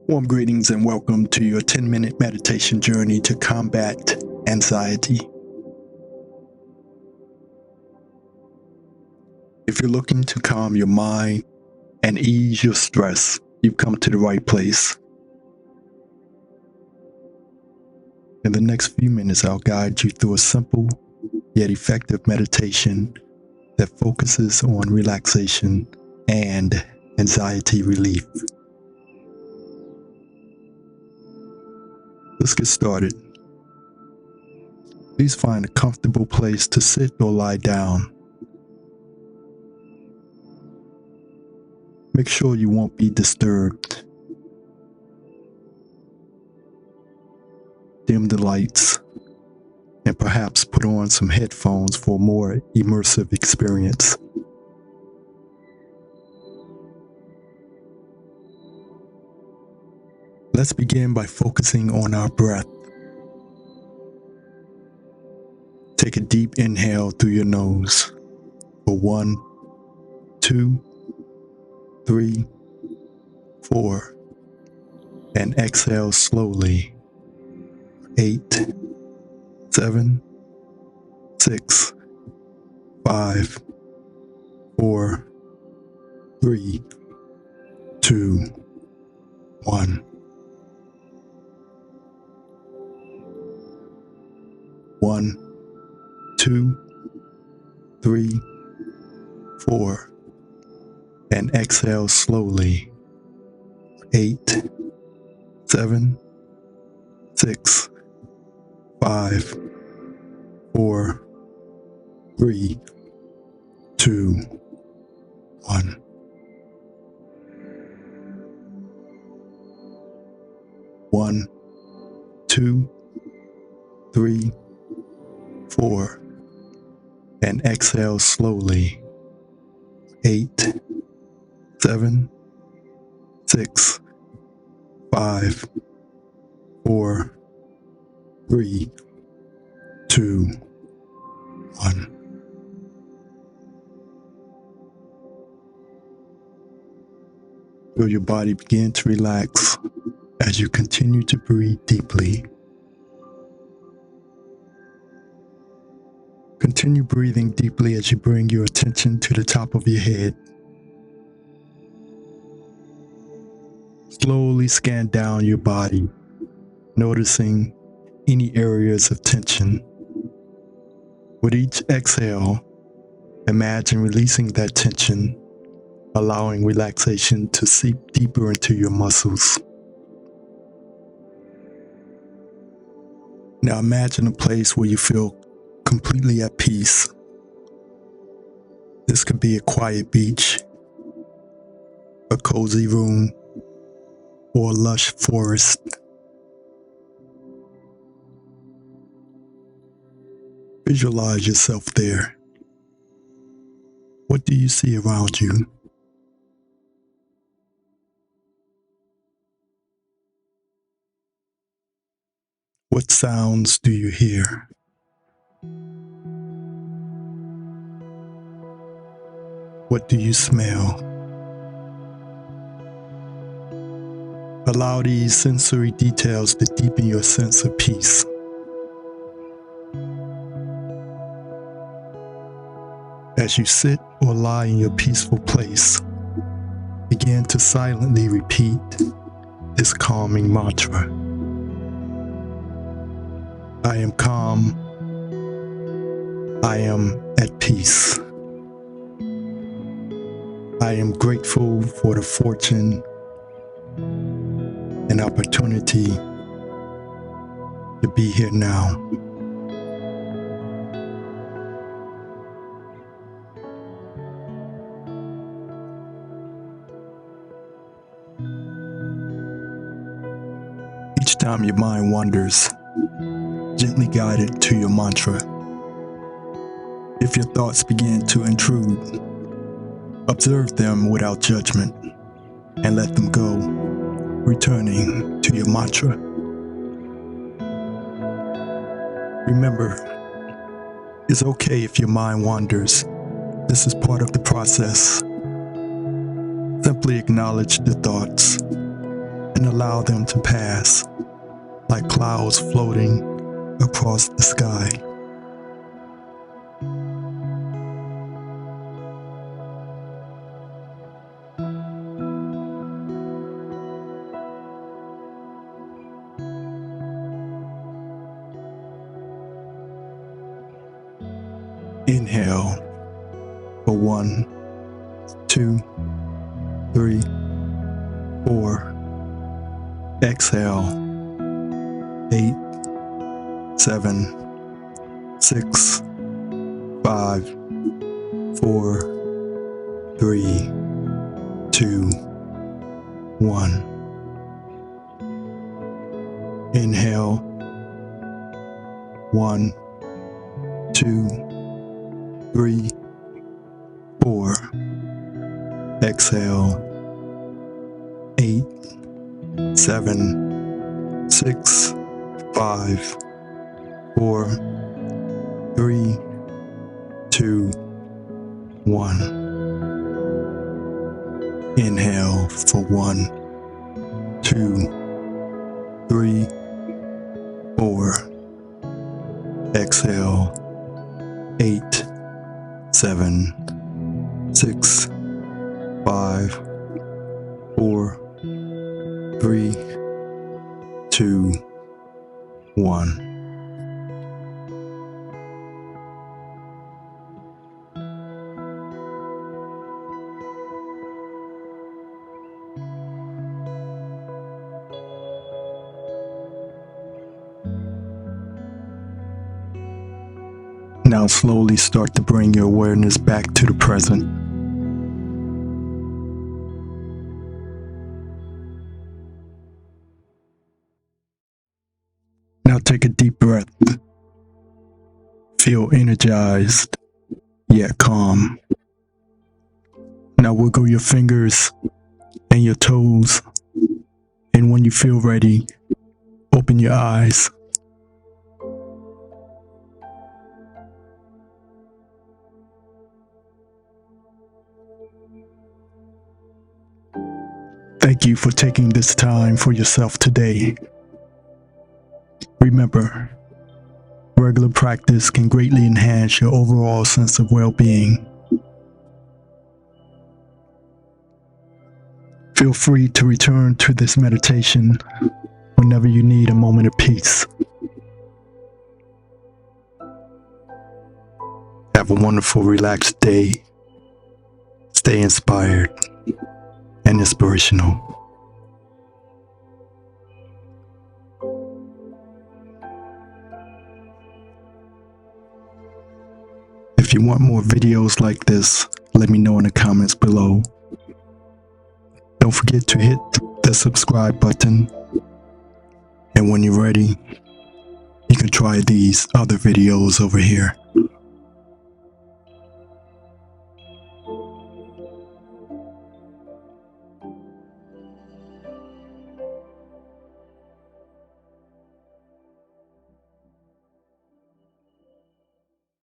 Warm greetings and welcome to your 10-minute meditation journey to combat anxiety. If you're looking to calm your mind and ease your stress, you've come to the right place. In the next few minutes, I'll guide you through a simple yet effective meditation that focuses on relaxation and anxiety relief. Let's get started. Please find a comfortable place to sit or lie down. Make sure you won't be disturbed. Dim the lights and perhaps put on some headphones for a more immersive experience. Let's begin by focusing on our breath. Take a deep inhale through your nose for 1, 2, 3, 4, and exhale slowly. 8, 7, 6, 5, 4, 3, 2, 1. 1, 2, 3, 4, and exhale slowly. 8, 7, 6, 5, 4, 3, 2, 1. One, 2, 3, 4, and exhale slowly. 8, 7, 6, 5, 4, 3, 2, 1. Feel your body begin to relax as you continue to breathe deeply. Continue breathing deeply as you bring your attention to the top of your head. Slowly scan down your body, noticing any areas of tension. With each exhale, imagine releasing that tension, allowing relaxation to seep deeper into your muscles. Now imagine a place where you feel completely at peace. This could be a quiet beach, a cozy room, or a lush forest. Visualize yourself there. What do you see around you? What sounds do you hear? What do you smell? Allow these sensory details to deepen your sense of peace. As you sit or lie in your peaceful place, begin to silently repeat this calming mantra. I am calm. I am at peace. I am grateful for the fortune and opportunity to be here now. Each time your mind wanders, gently guide it to your mantra. If your thoughts begin to intrude, observe them without judgment and let them go, returning to your mantra. Remember, it's okay if your mind wanders. This is part of the process. Simply acknowledge the thoughts and allow them to pass like clouds floating across the sky. Inhale for 1, 2, 3, 4. Exhale 8, 7, 6, 5, 4, 3, 2, 1. Inhale 1, 2, 3, 4. Exhale 8, 7, 6, 5, 4, 3, 2, 1. Inhale for 1, 2, 3, 4. Exhale 8, 7, 6, 5, 4, 3, 2, 1. Now slowly start to bring your awareness back to the present. Now take a deep breath. Feel energized, yet calm. Now wiggle your fingers and your toes, and when you feel ready, open your eyes. Thank you for taking this time for yourself today. Remember, regular practice can greatly enhance your overall sense of well-being. Feel free to return to this meditation whenever you need a moment of peace. Have a wonderful, relaxed day. Stay inspired and inspirational. If you want more videos like this, let me know in the comments below. Don't forget to hit the subscribe button. And when you're ready, you can try these other videos over here.